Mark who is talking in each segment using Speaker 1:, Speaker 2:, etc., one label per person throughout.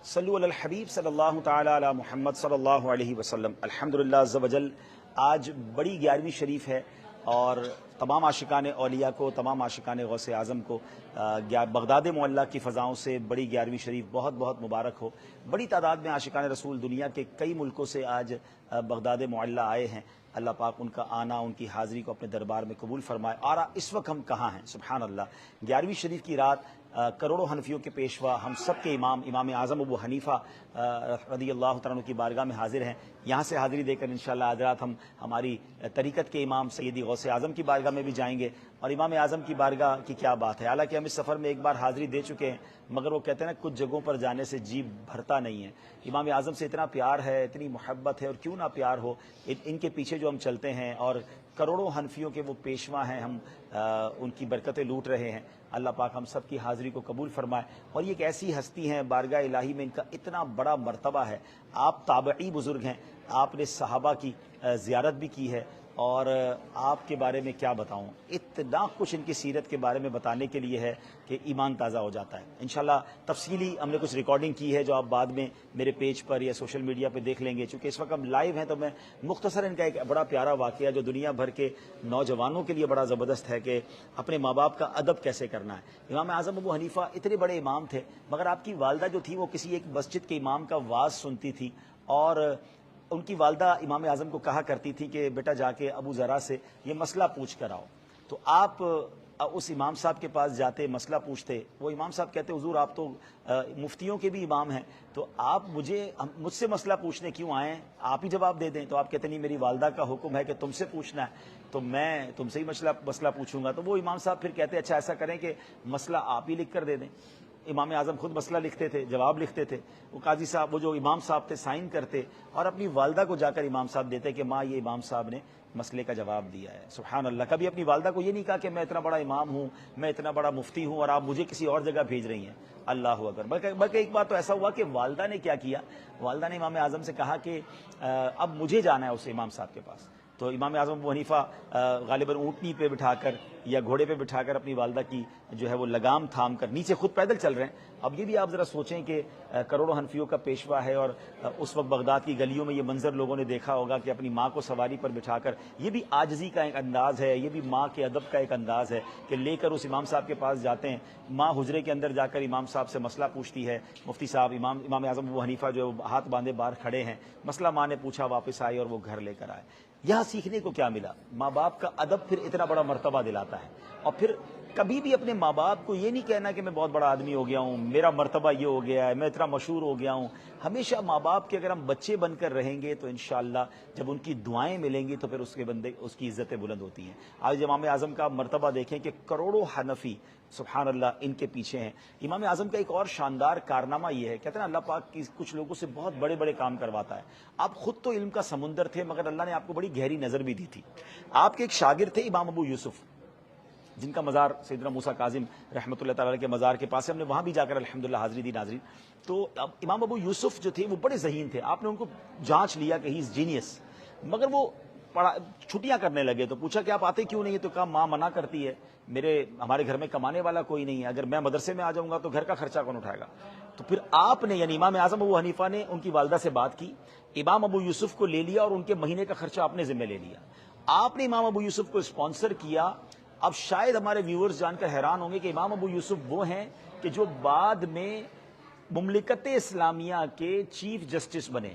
Speaker 1: صلو علی الحبیب صلی اللہ تعالی علی محمد صلی اللہ علیہ وسلم۔ الحمدللہ عز و جل، آج بڑی 11ویں شریف ہے اور تمام عاشقان اولیاء کو، تمام عاشقان غوث اعظم کو بغداد معلیٰ کی فضاؤں سے بڑی 11ویں شریف بہت بہت مبارک ہو۔ بڑی تعداد میں عاشقان رسول دنیا کے کئی ملکوں سے آج بغداد معلیٰ آئے ہیں۔ اللہ پاک ان کا آنا، ان کی حاضری کو اپنے دربار میں قبول فرمائے۔ اور اس وقت ہم کہاں ہیں؟ سبحان اللہ، 11ویں شریف کی رات کروڑوں حنفیوں کے پیشوا، ہم سب کے امام اعظم ابو حنیفہ رضی اللہ تعالیٰ عنہ کی بارگاہ میں حاضر ہیں۔ یہاں سے حاضری دے کر انشاءاللہ آج رات ہم ہماری طریقت کے امام سیدی غوث اعظم کی بارگاہ میں بھی جائیں گے۔ اور امام اعظم کی بارگاہ کی کیا بات ہے، حالانکہ ہم اس سفر میں ایک بار حاضری دے چکے ہیں، مگر وہ کہتے ہیں نا، کچھ جگہوں پر جانے سے جی بھرتا نہیں ہے۔ امام اعظم سے اتنا پیار ہے، اتنی محبت ہے، اور کیوں نہ پیار ہو، ان کے پیچھے جو ہم چلتے ہیں اور کروڑوں حنفیوں کے وہ پیشوا ہیں، ہم ان کی برکتیں لوٹ رہے ہیں۔ اللہ پاک ہم سب کی حاضری کو قبول فرمائے۔ اور یہ ایک ایسی ہستی ہیں، بارگاہ الہی میں ان کا اتنا بڑا مرتبہ ہے۔ آپ تابعی بزرگ ہیں، آپ نے صحابہ کی زیارت بھی کی ہے، اور آپ کے بارے میں کیا بتاؤں، اتنا کچھ ان کی سیرت کے بارے میں بتانے کے لیے ہے کہ ایمان تازہ ہو جاتا ہے۔ انشاءاللہ تفصیلی ہم نے کچھ ریکارڈنگ کی ہے جو آپ بعد میں میرے پیج پر یا سوشل میڈیا پہ دیکھ لیں گے۔ چونکہ اس وقت ہم لائیو ہیں تو میں مختصر ان کا ایک بڑا پیارا واقعہ جو دنیا بھر کے نوجوانوں کے لیے بڑا زبردست ہے کہ اپنے ماں باپ کا ادب کیسے کرنا ہے۔ امام اعظم ابو حنیفہ اتنے بڑے امام تھے، مگر آپ کی والدہ جو تھی وہ کسی ایک مسجد کے امام کا واعظ سنتی تھی، اور ان کی والدہ امام اعظم کو کہا کرتی تھی کہ بیٹا جا کے ابو ذرا سے یہ مسئلہ پوچھ کر آؤ۔ تو آپ اس امام صاحب کے پاس جاتے، مسئلہ پوچھتے، وہ امام صاحب کہتے حضور آپ تو مفتیوں کے بھی امام ہیں، تو آپ مجھ سے مسئلہ پوچھنے کیوں آئے ہیں، آپ ہی جواب دے دیں۔ تو آپ کہتے نہیں، میری والدہ کا حکم ہے کہ تم سے پوچھنا ہے، تو میں تم سے ہی مسئلہ پوچھوں گا۔ تو وہ امام صاحب پھر کہتے اچھا ایسا کریں کہ مسئلہ آپ ہی لکھ کر دے دیں۔ امام اعظم خود مسئلہ لکھتے تھے، جواب لکھتے تھے، وہ قاضی صاحب، وہ جو امام صاحب تھے، سائن کرتے اور اپنی والدہ کو جا کر امام صاحب دیتے کہ ماں یہ امام صاحب نے مسئلے کا جواب دیا ہے۔ سبحان اللہ، کبھی اپنی والدہ کو یہ نہیں کہا کہ میں اتنا بڑا امام ہوں، میں اتنا بڑا مفتی ہوں اور آپ مجھے کسی اور جگہ بھیج رہی ہیں۔ اللہ اکبر۔ بلکہ ایک بار تو ایسا ہوا کہ والدہ نے کیا کیا، والدہ نے امام اعظم سے کہا کہ اب مجھے جانا ہے اس امام صاحب کے پاس۔ تو امام اعظم ابو حنیفہ غالباً اونٹنی پہ بٹھا کر یا گھوڑے پہ بٹھا کر اپنی والدہ کی جو ہے وہ لگام تھام کر نیچے خود پیدل چل رہے ہیں۔ اب یہ بھی آپ ذرا سوچیں کہ کروڑوں حنفیوں کا پیشوا ہے، اور اس وقت بغداد کی گلیوں میں یہ منظر لوگوں نے دیکھا ہوگا کہ اپنی ماں کو سواری پر بٹھا کر، یہ بھی عاجزی کا ایک انداز ہے، یہ بھی ماں کے ادب کا ایک انداز ہے کہ لے کر اس امام صاحب کے پاس جاتے ہیں۔ ماں حجرے کے اندر جا کر امام صاحب سے مسئلہ پوچھتی ہے، مفتی صاحب امام اعظم ابو حنیفہ جو ہاتھ باندھے باہر کھڑے ہیں، مسئلہ ماں نے پوچھا، واپس آئے اور وہ گھر لے کر آئے۔ یہاں سیکھنے کو کیا ملا؟ ماں باپ کا ادب پھر اتنا بڑا مرتبہ دلاتا ہے۔ اور پھر کبھی بھی اپنے ماں باپ کو یہ نہیں کہنا کہ میں بہت بڑا آدمی ہو گیا ہوں، میرا مرتبہ یہ ہو گیا ہے، میں اتنا مشہور ہو گیا ہوں۔ ہمیشہ ماں باپ کے اگر ہم بچے بن کر رہیں گے تو انشاءاللہ جب ان کی دعائیں ملیں گی تو پھر اس کی عزتیں بلند ہوتی ہیں۔ آج امام اعظم کا مرتبہ دیکھیں کہ کروڑوں حنفی سبحان اللہ ان کے پیچھے ہیں۔ امام اعظم کا ایک اور شاندار کارنامہ یہ ہے، کہتے ہیں نا اللہ پاک کچھ لوگوں سے بہت بڑے بڑے کام کرواتا ہے۔ آپ خود تو علم کا سمندر تھے، مگر اللہ نے آپ کو بڑی گہری نظر بھی دی تھی۔ آپ کے ایک شاگرد تھے امام ابو یوسف، جن کا مزار سیدنا موسیٰ کاظم رحمۃ اللہ تعالیٰ کے مزار کے پاس ہے، ہم نے وہاں بھی جا کر الحمدللہ حاضری دی ناظرین۔ تو اب امام ابو یوسف جو تھے وہ بڑے ذہین تھے، آپ نے ان کو جانچ لیا کہ ہی از جینیس، مگر وہ چھٹیاں کرنے لگے۔ تو پوچھا کہ آپ آتے کیوں نہیں ہے؟ تو کہا ماں منع کرتی ہے، ہمارے گھر میں کمانے والا کوئی نہیں ہے، اگر میں مدرسے میں آ جاؤں گا تو گھر کا خرچہ کون اٹھائے گا؟ تو پھر آپ نے یعنی امام اعظم ابو حنیفہ نے ان کی والدہ سے بات کی، امام ابو یوسف کو لے لیا اور ان کے مہینے کا خرچہ آپ نے ذمہ لے لیا۔ آپ نے امام ابو یوسف کو اسپانسر کیا۔ اب شاید ہمارے ویورز جان کر حیران ہوں گے کہ امام ابو یوسف وہ ہیں کہ جو بعد میں مملکت اسلامیہ کے چیف جسٹس بنے،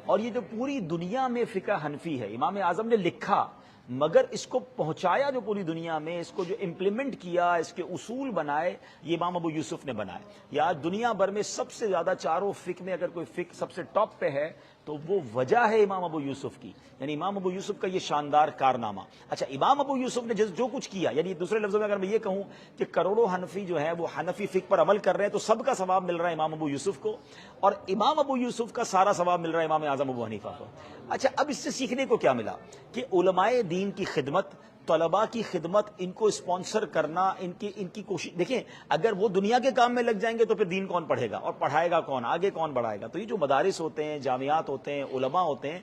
Speaker 1: اور یہ جو پوری دنیا میں فقہ حنفی ہے امام اعظم نے لکھا، مگر اس کو پہنچایا جو پوری دنیا میں، اس کو جو امپلیمنٹ کیا، اس کے اصول بنائے، یہ امام ابو یوسف نے بنائے۔ یا آج دنیا بھر میں سب سے زیادہ چاروں فقہ میں اگر کوئی فقہ سب سے ٹاپ پہ ہے تو وہ وجہ ہے امام ابو یوسف کی، یعنی امام ابو یوسف کا یہ شاندار کارنامہ۔ اچھا، امام ابو یوسف نے جو کچھ کیا، یعنی دوسرے لفظوں میں اگر میں یہ کہوں کہ کروڑوں حنفی جو ہے وہ حنفی فقہ پر عمل کر رہے ہیں تو سب کا ثواب مل رہا ہے امام ابو یوسف کو، اور امام ابو یوسف کا سارا ثواب مل رہا ہے امام اعظم ابو حنیفہ کو۔ اچھا، اب اس سے سیکھنے کو کیا ملا کہ علماء دین کی خدمت، طلباء کی خدمت، ان کو اسپانسر کرنا، ان کی کوشش دیکھیں، اگر وہ دنیا کے کام میں لگ جائیں گے تو پھر دین کون پڑھے گا اور پڑھائے گا کون، آگے کون بڑھائے گا؟ تو یہ جو مدارس ہوتے ہیں، جامعات ہوتے ہیں، علماء ہوتے ہیں،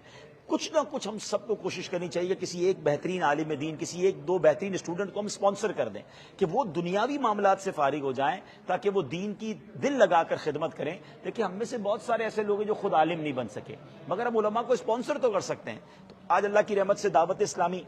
Speaker 1: کچھ نہ کچھ ہم سب کو کوشش کرنی چاہیے کہ کسی ایک بہترین عالم دین، کسی ایک دو بہترین اسٹوڈنٹ کو ہم اسپانسر کر دیں کہ وہ دنیاوی معاملات سے فارغ ہو جائیں تاکہ وہ دین کی دل لگا کر خدمت کریں. دیکھیں ہم میں سے بہت سارے ایسے لوگ ہیں جو خود عالم نہیں بن سکے مگر ہم علماء کو اسپانسر تو کر سکتے ہیں. تو آج اللہ کی رحمت سے دعوت اسلامی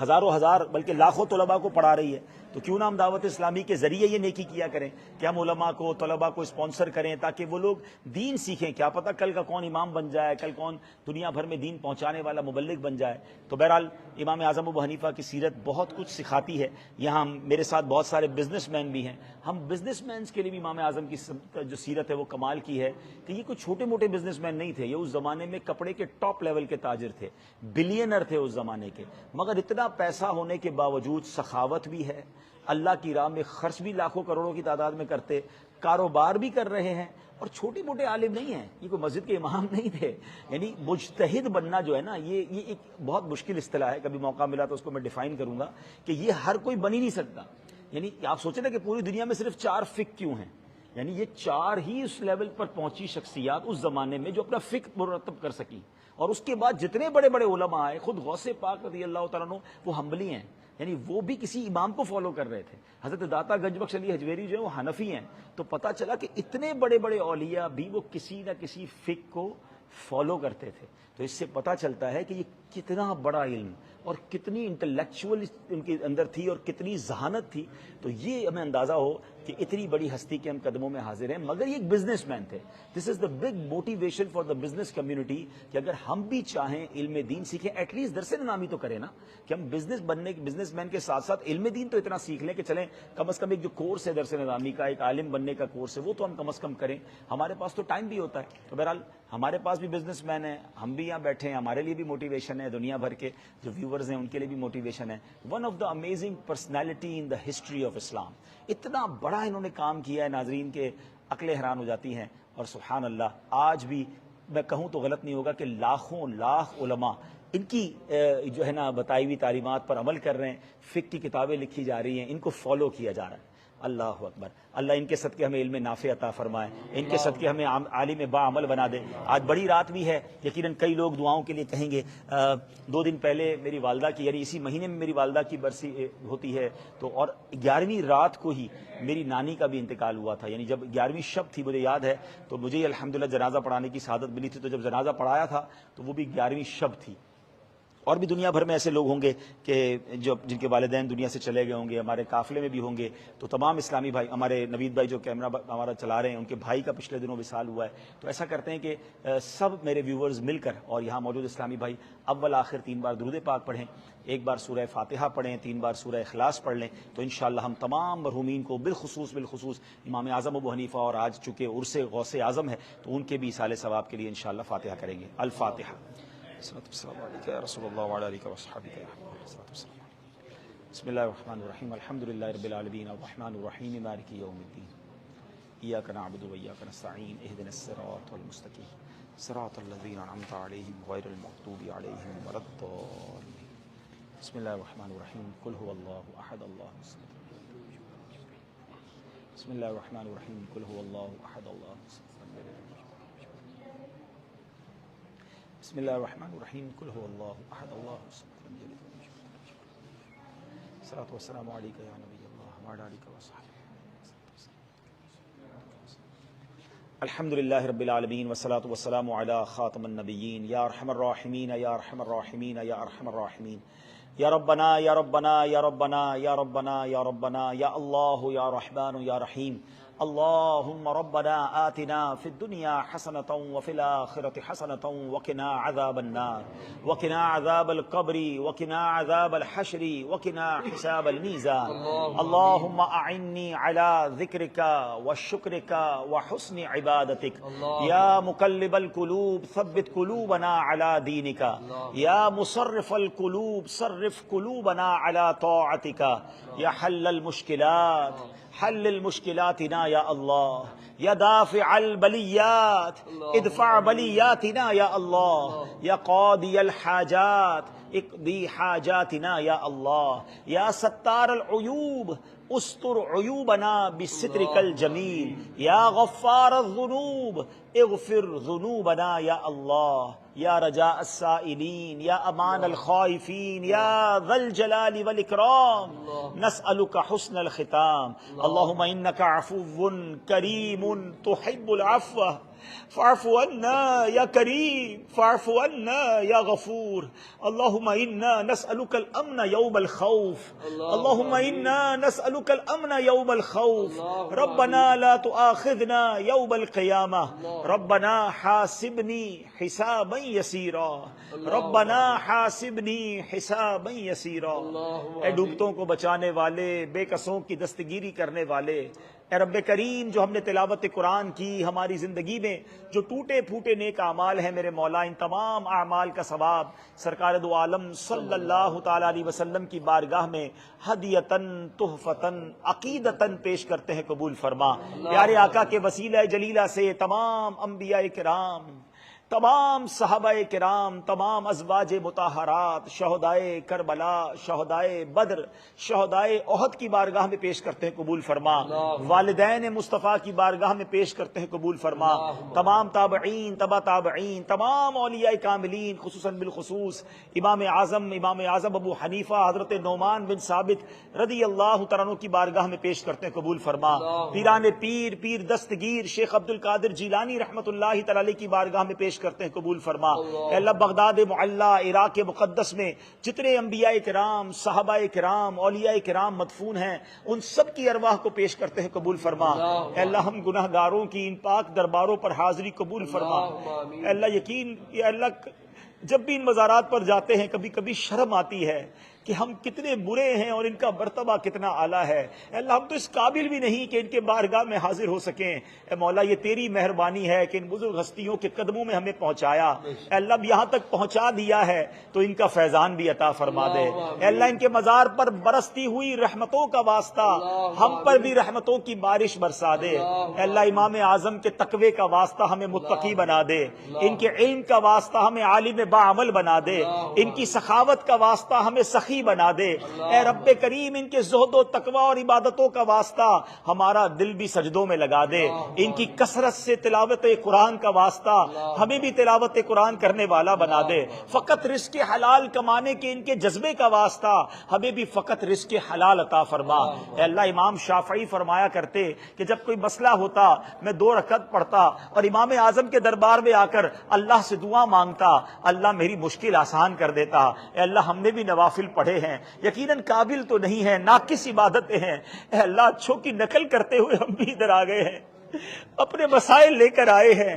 Speaker 1: ہزاروں ہزار بلکہ لاکھوں طلباء کو پڑھا رہی ہے. تو کیوں نہ ہم دعوت اسلامی کے ذریعے یہ نیکی کیا کریں کہ ہم علماء کو، طلباء کو اسپانسر کریں تاکہ وہ لوگ دین سیکھیں. کیا پتہ کل کا کون امام بن جائے، کل کون دنیا بھر میں دین پہنچانے والا مبلغ بن جائے. تو بہرحال امام اعظم ابو حنیفہ کی سیرت بہت کچھ سکھاتی ہے. یہاں میرے ساتھ بہت سارے بزنس مین بھی ہیں. ہم بزنس مینس کے لیے بھی امام اعظم کی جو سیرت ہے وہ کمال کی ہے کہ یہ کوئی چھوٹے موٹے بزنس مین نہیں تھے. یہ اس زمانے میں کپڑے کے ٹاپ لیول کے تاجر تھے، بلینر تھے اس زمانے کے. مگر اتنا پیسہ ہونے کے باوجود سخاوت بھی ہے، اللہ کی راہ میں خرچ بھی لاکھوں کروڑوں کی تعداد میں کرتے، کاروبار بھی کر رہے ہیں اور چھوٹے موٹے عالم نہیں ہیں. یہ کوئی مسجد کے امام نہیں تھے. یعنی مجتہد بننا جو ہے نا یہ ایک بہت مشکل اصطلاح ہے. کبھی موقع ملا تو اس کو میں ڈیفائن کروں گا کہ یہ ہر کوئی بن ہی نہیں سکتا. یعنی آپ سوچیں نا کہ پوری دنیا میں صرف 4 فقہ کیوں ہیں. یعنی یہ 4 ہی اس لیول پر پہنچی شخصیات اس زمانے میں جو اپنا فقہ مرتب کر سکی. اور اس کے بعد جتنے بڑے بڑے علماء آئے، خود غوث پاک رضی اللہ تعالیٰ عنہ وہ حنبلی ہیں. یعنی وہ بھی کسی امام کو فالو کر رہے تھے. حضرت داتا گنج بخش علی حجویری جو ہے وہ حنفی ہیں. تو پتہ چلا کہ اتنے بڑے بڑے اولیاء بھی وہ کسی نہ کسی فقہ کو فالو کرتے تھے. تو اس سے پتہ چلتا ہے کہ یہ کتنا بڑا علم اور کتنی انٹلیکچوئل ان کے اندر تھی اور کتنی ذہانت تھی. تو یہ ہمیں اندازہ ہو کہ اتنی بڑی ہستی کے ہم قدموں میں حاضر ہیں. مگر یہ ایک بزنس مین تھے. This is the big motivation for the business community کہ اگر ہم بھی چاہیں علم دین سیکھیں، ایٹ لیسٹ درس نظامی تو کریں نا، کہ ہم بزنس مین کے ساتھ ساتھ علم دین تو اتنا سیکھ لیں کہ چلیں کم از کم ایک جو کورس ہے درس نظامی کا، ایک عالم بننے کا کورس ہے، وہ تو ہم کم از کم کریں. ہمارے پاس تو ٹائم بھی ہوتا ہے. تو بہرحال ہمارے پاس بھی بزنس مین ہیں، ہم بھی یہاں بیٹھے ہیں، ہمارے لیے بھی موٹیویشن ہے، دنیا بھر کے جو ویورز ہیں ان کے لیے بھی موٹیویشن ہے. One of the amazing personality in the history of Islam. اتنا بڑا انہوں نے کام کیا ہے، ناظرین کے عقلیں حیران ہو جاتی ہیں. اور سبحان اللہ آج بھی میں کہوں تو غلط نہیں ہوگا کہ لاکھوں لاکھ علماء ان کی جو ہے نا بتائی ہوئی تعلیمات پر عمل کر رہے ہیں. فقہ کی کتابیں لکھی جا رہی ہیں، ان کو فالو کیا جا رہا ہے. اللہ اکبر. اللہ ان کے صدقے ہمیں علم نافع عطا فرمائے، ان کے صدقے ہمیں عالم با عمل بنا دے. آج بڑی رات بھی ہے، یقیناً کئی لوگ دعاؤں کے لیے کہیں گے. 2 دن پہلے میری والدہ کی، یعنی اسی مہینے میں میری والدہ کی برسی ہوتی ہے. تو اور 11ویں رات کو ہی میری نانی کا بھی انتقال ہوا تھا. یعنی جب 11ویں شب تھی مجھے یاد ہے، تو مجھے الحمدللہ جنازہ پڑھانے کی سعادت ملی تھی. تو جب جنازہ پڑھایا تھا تو وہ بھی 11ویں شب تھی. اور بھی دنیا بھر میں ایسے لوگ ہوں گے کہ جن کے والدین دنیا سے چلے گئے ہوں گے، ہمارے قافلے میں بھی ہوں گے. تو تمام اسلامی بھائی، ہمارے نوید بھائی جو کیمرہ ہمارا چلا رہے ہیں، ان کے بھائی کا پچھلے دنوں وصال ہوا ہے. تو ایسا کرتے ہیں کہ سب میرے ویورز مل کر اور یہاں موجود اسلامی بھائی اول آخر 3 بار درود پاک پڑھیں، 1 بار سورہ فاتحہ پڑھیں، 3 بار سورہ اخلاص پڑھ لیں. تو انشاءاللہ ہم تمام مرحومین کو بالخصوص امام اعظم ابو حنیفہ، اور آج چونکہ عرس غوث اعظم ہے تو ان کے بھی ایصال ثواب کے لیے انشاءاللہ فاتحہ کریں گے. الفاتحہ. رسول اللہ وعلی آلہ وصحبہ. بسم اللہ الرحمن الرحیم. الحمد للہ رب العالمین الرحمن الرحیم مالک یوم الدین. ایاک نعبد و ایاک نستعین. اہدنا الصراط المستقیم صراط الذین انعمت علیہم غیر المغضوب علیہم ولا الضالین. بسم اللہ الرحمن الرحیم. قل هو اللہ احد اللہ الصمد. بسم اللہ الرحمن الرحیم. قل هو اللہ احد اللہ الصمد. بسم اللہ الرحمن الرحیم. قل هو اللہ احد اللہ الصمد. الصلاۃ والسلام علیک یا نبی اللہ وعلی آلہ وصحبہ. الحمد للہ رب العالمین والصلاۃ والسلام علی خاتم النبیین. یا ارحم الراحمین یا ارحم الراحمین یا ارحم الراحمین. یا ربنا یا ربنا یا ربنا یا ربنا یا ربنا یا اللہ یا رحمان یا رحیم. اللهم ربنا آتنا في الدنيا حسنة وفي الآخرة حسنة وقنا عذاب النار وقنا عذاب القبر وقنا عذاب الحشر وقنا حساب الميزان. اللهم أعني على ذكرك وشكرك وحسن عبادتك. يا مقلب القلوب ثبت قلوبنا على دينك. يا مصرف القلوب صرف قلوبنا على طاعتك. يا حل المشكلات حل المشكلاتنا یا اللہ. یا دافع البلیات ادفع بلیاتنا یا اللہ. یا قاضی الحاجات اقضی حاجاتنا یا اللہ. یا ستار العیوب استر عیوبنا بسترک الجمیل یا غفار الذنوب اغفر ذنوبنا یا اللہ یا رجاء السائلین یا امان الخائفین یا ذا الجلال والاکرام نسألک حسن الختام اللہم انک عفو کریم تحب العفو فاعف عنا یا کریم فاعف عنا یا غفور اللہم انا نسألک الامن یوم الخوف اللہم انا نسألک الامن یوم الخوف ربنا لا تؤاخذنا یوم القیامہ ربنا حاسبنی حسابا یسیرا ربنا حاسبنی حسابا یسیرا۔ اے ڈوبتوں کو بچانے والے، بے کسوں کی دستگیری کرنے والے، اے رب کریم جو ہم نے تلاوت قرآن کی، ہماری زندگی میں جو ٹوٹے پھوٹے نیک اعمال ہیں میرے مولا، ان تمام اعمال کا ثواب سرکار دو عالم صلی اللہ تعالی علیہ وسلم کی بارگاہ میں ہدیتاً تحفتاً عقیدتاً پیش کرتے ہیں، قبول فرما۔ پیارے آقا کے وسیلہ جلیلہ سے تمام انبیاء کرام، تمام صحابہ کرام، تمام ازواج مطہرات، شہدائے کربلا، شہدائے بدر، شہدائے احد کی بارگاہ میں پیش کرتے ہیں، قبول فرما۔ والدین مصطفیٰ کی بارگاہ میں پیش کرتے ہیں، قبول فرما۔ تمام تابعین، تبع تابعین، تمام اولیاء کاملین، خصوصاً بالخصوص امام اعظم ابو حنیفہ حضرت نعمان بن ثابت رضی اللہ تعالیٰ عنہ کی بارگاہ میں پیش کرتے ہیں، قبول فرما۔ پیران پیر دستگیر شیخ عبد القادر جیلانی رحمۃ اللہ تعالی علیہ کی بارگاہ میں پیش کرتے ہیں، قبول فرما۔ اے اللہ بغداد معلیٰ عراق مقدس میں جتنے انبیاء کرام، صحابہ کرام، اولیاء کرام مدفون ہیں، ان سب کی ارواح کو پیش کرتے ہیں، قبول فرما۔ اے اللہ ہم گناہ گاروں کی ان پاک درباروں پر حاضری قبول فرما۔ اے اللہ اے اللہ جب بھی ان مزارات پر جاتے ہیں کبھی کبھی شرم آتی ہے کہ ہم کتنے برے ہیں اور ان کا مرتبہ کتنا اعلیٰ ہے۔ اے اللہ ہم تو اس قابل بھی نہیں کہ ان کے بارگاہ میں حاضر ہو سکیں۔ اے مولا یہ تیری مہربانی ہے کہ ان بزرگ ہستیوں کے قدموں میں ہمیں پہنچایا۔ اے اللہ اب یہاں تک پہنچا دیا ہے تو ان کا فیضان بھی عطا فرما دے۔ اے اللہ ان کے مزار پر برستی ہوئی رحمتوں کا واسطہ ہم پر بھی رحمتوں کی بارش برسا دے۔ اے اللہ امام اعظم کے تقوی کا واسطہ ہمیں متقی بنا دے، ان کے علم کا واسطہ ہمیں عالم باعمل بنا دے، ان کی سخاوت کا واسطہ ہمیں سخی بنا دے۔ اے رب کریم ان کے زہد و تقوی اور عبادتوں کا واسطہ ہمارا دل بھی سجدوں میں لگا دے۔ ان کی کثرت سے تلاوت قرآن کا واسطہ ہمیں بھی تلاوت قرآن کرنے والا بنا دے۔ فقط رزق حلال کمانے کے ان کے جذبے کا واسطہ ہمیں بھی فقط رزق حلال عطا فرما۔ اے اللہ امام شافعی فرمایا کرتے کہ جب کوئی مسئلہ ہوتا میں 2 رکعت پڑھتا اور امام اعظم کے دربار میں آ کر اللہ سے دعا مانگتا، اللہ میری مشکل آسان کر دیتا۔ اے اللہ ہم نے بھی نوافل پڑھے ہیں، یقیناً قابل تو نہیں ہیں، ناقص عبادتیں ہیں۔ اے اللہ اچھوں کی نقل کرتے ہوئے ہم بھی ادھر آ گئے ہیں، اپنے مسائل لے کر آئے ہیں،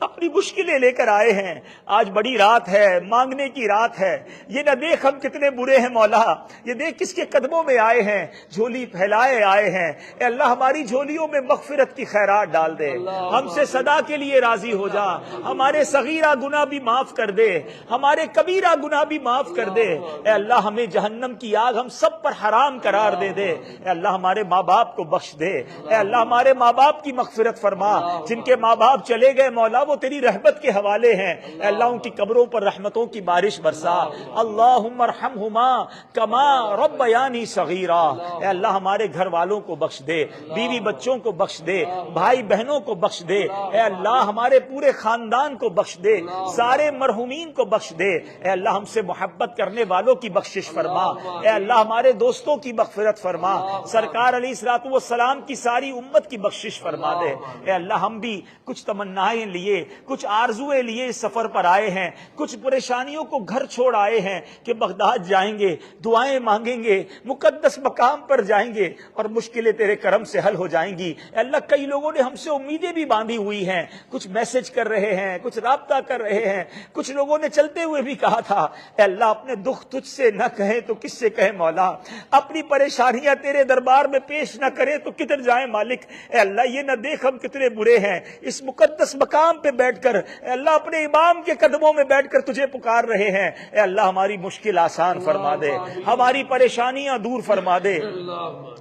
Speaker 1: اپنی مشکلیں لے کر آئے ہیں۔ آج بڑی رات ہے، مانگنے کی رات ہے، یہ نہ دیکھ ہم کتنے برے ہیں مولا، یہ دیکھ کس کے قدموں میں آئے ہیں، جھولی پھیلائے آئے ہیں۔ اے اللہ ہماری جھولیوں میں مغفرت کی خیرات ڈال دے، ہم سے صدا کے لیے راضی ہو جا، ہمارے صغیرہ گناہ بھی معاف کر دے، ہمارے کبیرہ گناہ بھی معاف کر دے۔ اے اللہ ہمیں جہنم کی آگ ہم سب پر حرام قرار دے دے۔ اے اللہ ہمارے ماں باپ کو بخش دے، اے اللہ ہمارے ماں باپ کی مغفرت فرما، جن کے ماں باپ چلے گئے مولا وہ تیری رحمت کے حوالے ہیں۔ اے اللہ ان کی قبروں پر رحمتوں کی بارش برسا۔ اللہم ارحمہما کما ربیانی صغیرا۔ اے اللہ ہمارے گھر والوں کو بخش دے، بیوی بچوں کو بخش دے، بھائی بہنوں کو بخش دے۔ اے اللہ ہمارے پورے خاندان کو بخش دے، سارے مرحومین کو بخش دے۔ اے اللہ ہم سے محبت کرنے والوں کی بخشش فرما۔ اے اللہ ہمارے دوستوں کی مغفرت فرما، سرکار علیہ الصلوۃ والسلام کی ساری امت کی بخشش فرما دے۔ اے اللہ ہم بھی کچھ تمنائیں لیے، کچھ آرزویں لیے اس سفر پر آئے ہیں، کچھ پریشانیوں کو گھر چھوڑ آئے ہیں کہ بغداد جائیں گے، دعائیں مانگیں گے، مقدس مقام پر جائیں گے اور مشکلیں تیرے کرم سے حل ہو جائیں گی۔ اے اللہ کئی لوگوں نے ہم سے امیدیں بھی باندھی ہوئی ہیں، کچھ میسج کر رہے ہیں، کچھ رابطہ کر رہے ہیں، کچھ لوگوں نے چلتے ہوئے بھی کہا تھا اے اللہ اپنے دکھ تجھ سے نہ کہیں تو کس سے کہیں مولا، اپنی پریشانیاں تیرے دربار میں پیش نہ کریں تو کدھر جائیں مالک۔ اے اللہ یہ نہ دیکھ ہم کتنے برے ہیں، اس مقدس مقام پہ بیٹھ کر اے اللہ اپنے امام کے قدموں میں بیٹھ کر تجھے پکار رہے ہیں، اے اللہ ہماری مشکل آسان فرما دے، ہماری پریشانیاں دور فرما دے،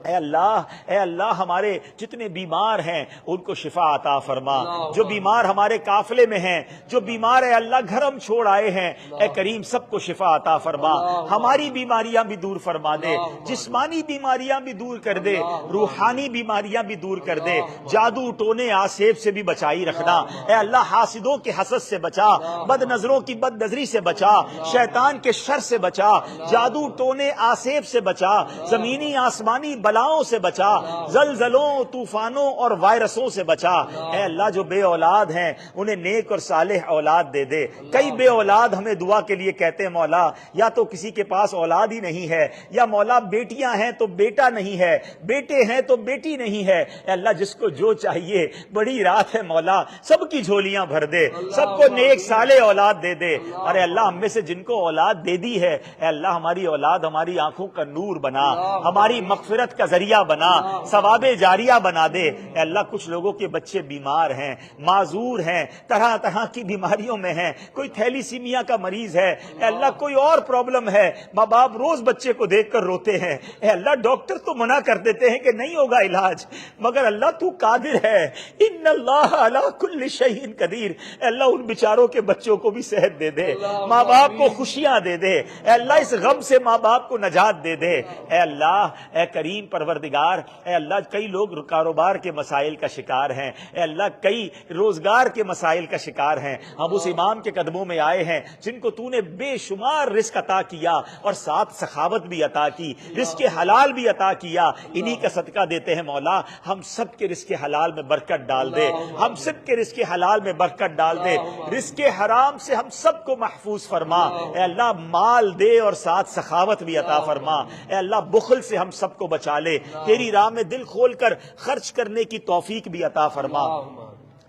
Speaker 1: اے اللہ ہمارے جتنے بیمار ہیں ان کو شفا عطا فرما، جو بیمار ہمارے قافلے میں ہیں، جو بیمار اے اللہ گھر ہم چھوڑ آئے ہیں، اے کریم سب کو شفا عطا فرما، ہماری بیماریاں بھی دور فرما دے، جسمانی بیماریاں بھی دور کر دے، روحانی بیماریاں بھی دور کر دے، جادو ٹونے آسیب سے بھی بچائی رکھنا، اے اللہ حاسدوں کے حسد سے بچا، بد نظروں کی بد نظری سے بچا، شیطان کے شر سے بچا، جادو ٹونے آسیب سے بچا، زمینی آسمانی بلاؤں سے بچا، زلزلوں طوفانوں اور وائرسوں سے بچا، اے اللہ جو بے اولاد ہیں انہیں نیک اور صالح اولاد دے دے، کئی بے اولاد ہمیں دعا کے لیے کہتے ہیں مولا یا تو کسی کے پاس اولاد ہی نہیں ہے، یا مولا بیٹیاں ہیں تو بیٹا نہیں ہے، بیٹے ہیں تو بیٹی نہیں ہے، اے اللہ جس کو جو چاہیے بڑی رات ہے مولا سب کی جھولیاں بھر دے، سب کو نیک صالح اولاد دے دے، ارے اللہ ہم میں سے جن کو اولاد دے دی ہے اے اللہ ہماری اولاد ہماری آنکھوں کا نور بنا، ہماری مغفرت کا ذریعہ بنا، ثواب جاریہ بنا دے، اے اللہ کچھ لوگوں کے بچے بیمار ہیں، معذور ہیں، طرح طرح کی بیماریوں میں ہیں، کوئی تھیلیسیمیا کا مریض ہے، اے اللہ کوئی اور پرابلم ہے، ماں باپ روز بچے کو دیکھ کر روتے ہیں، اے اللہ ڈاکٹر تو منع کر دیتے ہیں کہ نہیں ہوگا علاج، مگر اللہ تو قادر ہے، ان اللہ علی کل شیء قدیر، اے اللہ ان بیچاروں کے بچوں کو بھی صحت دے دے، ماں باپ کو خوشیاں دے دے، اے اللہ اس غم سے ماں باپ کو نجات دے دے، اے اللہ اے کریم پروردگار، اے اللہ کئی لوگ کاروبار کے مسائل کا شکار ہیں، اے اللہ کئی روزگار کے مسائل کا شکار ہیں، ہم اس امام کے قدموں میں آئے ہیں جن کو تو نے بے شمار رزق عطا کیا اور ساتھ سخاوت بھی عطا کی، رزق حلال بھی عطا کیا، انہی کا صدقہ دیتے ہیں مولا ہم سب کے رزق حلال میں برکت ڈال دے، ہم سب کے رزق حلال میں برکت ڈال دے، رزق حرام سے ہم سب کو محفوظ فرما، اے اللہ مال دے اور ساتھ سخاوت بھی عطا فرما، اے اللہ بخل سے ہم سب کو بچا لے، تیری راہ میں دل کھول کر خرچ کرنے کی توفیق بھی عطا فرما،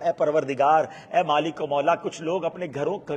Speaker 1: اے پروردگار اے مالک و مولا کچھ لوگ اپنے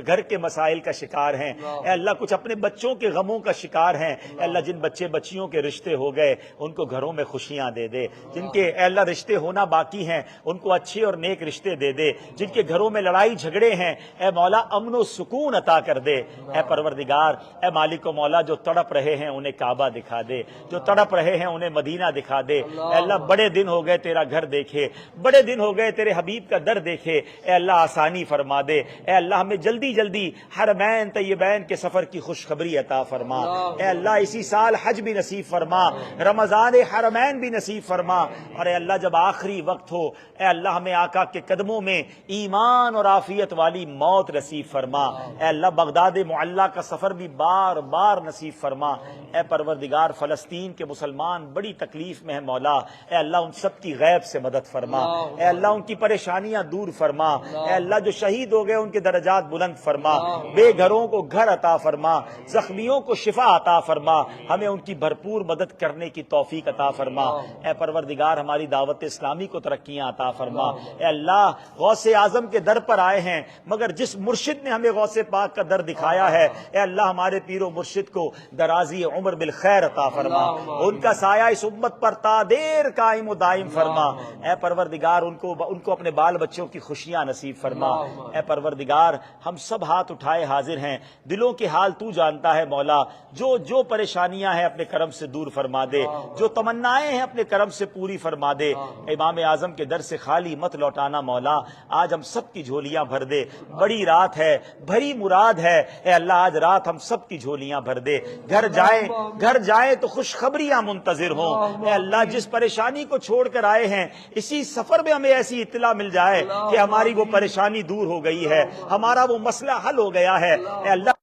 Speaker 1: گھر کے مسائل کا شکار ہیں، اے اللہ کچھ اپنے بچوں کے غموں کا شکار ہیں، اے اللہ جن بچے بچیوں کے رشتے ہو گئے ان کو گھروں میں خوشیاں دے دے، جن کے اے اللہ رشتے ہونا باقی ہیں ان کو اچھے اور نیک رشتے دے دے، جن کے گھروں میں لڑائی جھگڑے ہیں اے مولا امن و سکون عطا کر دے، اے پروردگار اے مالک و مولا جو تڑپ رہے ہیں انہیں کعبہ دکھا دے، جو تڑپ رہے ہیں انہیں مدینہ دکھا دے، اے اللہ بڑے دن ہو گئے تیرا گھر دیکھے، بڑے دن ہو گئے تیرے حبیب کا در دیکھے، اے اللہ آسانی فرما دے، اے اللہ ہمیں جلدی جلدی حرمین طیبین کے سفر کی خوشخبری عطا فرما، اے اللہ اسی سال حج بھی نصیب فرما، رمضان حرمین بھی نصیب فرما، اور اے اللہ جب آخری وقت ہو اے اللہ ہمیں آقا کے قدموں میں ایمان اور عافیت والی موت نصیب فرما، اے اللہ بغداد معلی کا سفر بھی بار بار نصیب فرما، اے پروردگار فلسطین کے مسلمان بڑی تکلیف میں ہیں مولا، اے اللہ ان سب کی غیب سے مدد فرما، اے اللہ ان کی پریشانیاں دور فرما، اے اللہ جو شہید ہو گئے ان کے درجات بلند فرما، بے گھروں کو گھر عطا فرما، زخمیوں کو شفا عطا فرما، ہمیں ان کی بھرپور مدد کرنے کی توفیق عطا فرما، اے پروردگار ہماری دعوت اسلامی کو ترقیاں عطا فرما، اے اللہ غوث اعظم کے در پر آئے ہیں مگر جس مرشد نے ہمیں غوث پاک کا در دکھایا ہے اے اللہ ہمارے پیر و مرشد کو درازی عمر بالخیر عطا فرما، ان کا سایہ اس امت پر تا دیر قائم و دائم فرما، اے پروردگار ان کو اپنے بال بچوں کی خوشیاں نصیب فرما، اے پروردگار ہم سب ہاتھ اٹھائے حاضر ہیں، دلوں کے حال تو جانتا ہے مولا، جو پریشانیاں ہیں اپنے کرم سے دور فرما دے، جو تمنائیں ہیں اپنے کرم سے پوری فرما دے، امام اعظم کے در سے خالی مت لوٹانا مولا، آج ہم سب کی جھولیاں بھر دے، بڑی رات ہے بھری مراد ہے، اے اللہ آج رات ہم سب کی جھولیاں بھر دے، گھر جائیں تو خوشخبریاں منتظر ہوں، اے اللہ جس پریشانی کو چھوڑ کر آئے ہیں اسی سفر میں ہمیں ایسی اطلاع مل جائے کہ ہماری وہ پریشانی دور ہو گئی ہے، ہمارا وہ مسئلہ حل ہو گیا ہے، اے اللہ